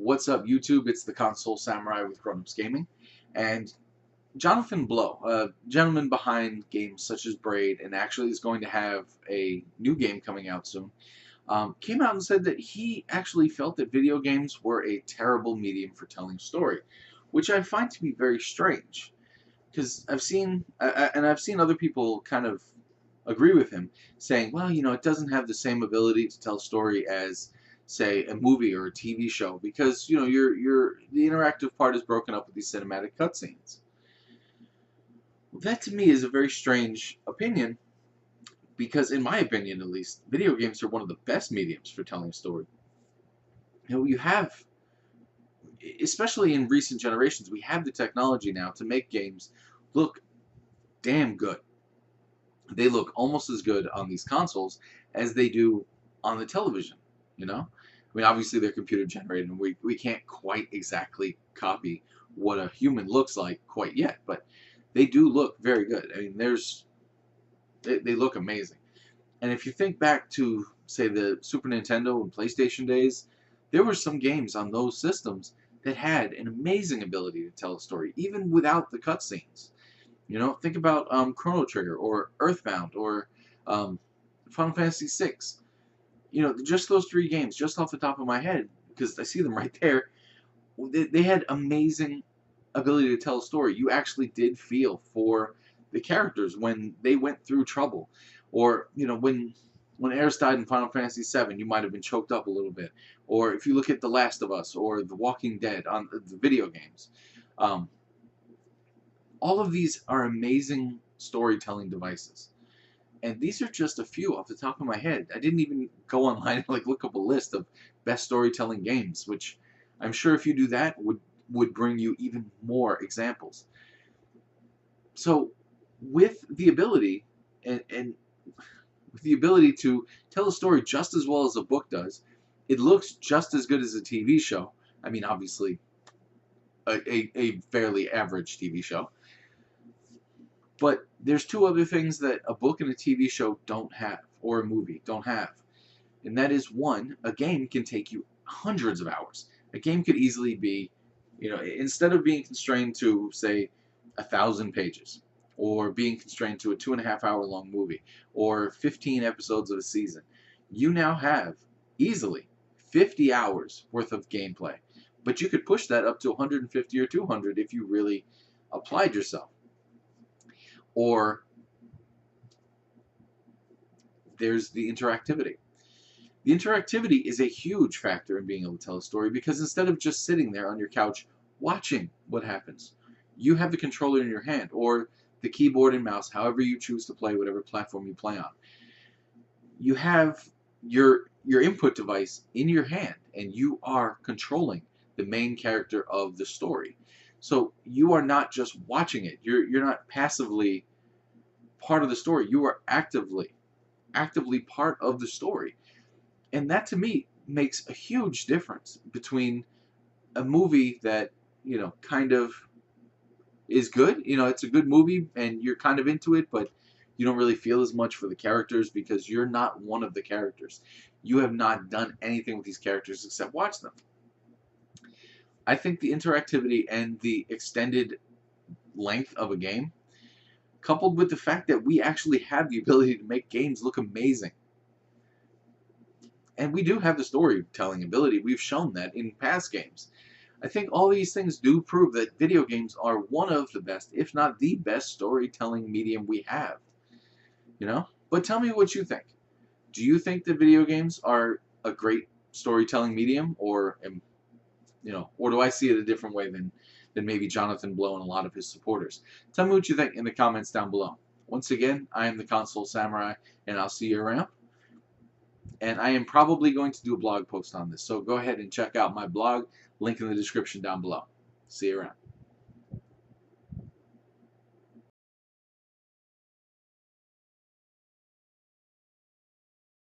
What's up, YouTube? It's the Console Samurai with Grown Ups Gaming, and Jonathan Blow, a gentleman behind games such as Braid, and actually is going to have a new game coming out soon, came out and said that he actually felt that video games were a terrible medium for telling story, which I find to be very strange, because I've seen other people kind of agree with him, saying, well, it doesn't have the same ability to tell story as, say, a movie or a TV show, because the interactive part is broken up with these cinematic cutscenes. Well, that to me is a very strange opinion, because in my opinion, at least, video games are one of the best mediums for telling a story. You have, especially in recent generations, we have the technology now to make games look damn good. They look almost as good on these consoles as they do on the television, I mean, obviously they're computer generated, and we can't quite exactly copy what a human looks like quite yet, but they do look very good. I mean, they look amazing. And if you think back to, say, the Super Nintendo and PlayStation days, there were some games on those systems that had an amazing ability to tell a story, even without the cutscenes. Think about Chrono Trigger or Earthbound or Final Fantasy VI. Just those three games, just off the top of my head, because I see them right there, they had amazing ability to tell a story. You actually did feel for the characters when they went through trouble. Or, when Aeris died in Final Fantasy VII, you might have been choked up a little bit. Or if you look at The Last of Us or The Walking Dead on the video games, all of these are amazing storytelling devices. And these are just a few off the top of my head. I didn't even go online and look up a list of best storytelling games, which I'm sure if you do that would bring you even more examples. So with the ability and with the ability to tell a story just as well as a book does, it looks just as good as a TV show. I mean, obviously a fairly average TV show. But there's two other things that a book and a TV show don't have, or a movie don't have. And that is, one, a game can take you hundreds of hours. A game could easily be, instead of being constrained to, say, 1,000 pages, or being constrained to a 2.5 hour long movie, or 15 episodes of a season, you now have easily 50 hours worth of gameplay. But you could push that up to 150 or 200 if you really applied yourself. Or there's the interactivity. The interactivity is a huge factor in being able to tell a story, because instead of just sitting there on your couch watching what happens, you have the controller in your hand, or the keyboard and mouse, however you choose to play whatever platform you play on. You have your input device in your hand, and you are controlling the main character of the story. So you are not just watching it. You're not passively part of the story. You are actively part of the story. And that to me makes a huge difference between a movie that, kind of is good. It's a good movie and you're kind of into it, but you don't really feel as much for the characters because you're not one of the characters. You have not done anything with these characters except watch them. I think the interactivity and the extended length of a game, coupled with the fact that we actually have the ability to make games look amazing. And we do have the storytelling ability. We've shown that in past games. I think all these things do prove that video games are one of the best, if not the best, storytelling medium we have. But tell me what you think. Do you think that video games are a great storytelling medium, or or do I see it a different way than maybe Jonathan Blow and a lot of his supporters? Tell me what you think in the comments down below. Once again, I am the Console Samurai, and I'll see you around. And I am probably going to do a blog post on this, so go ahead and check out my blog, link in the description down below. See you around.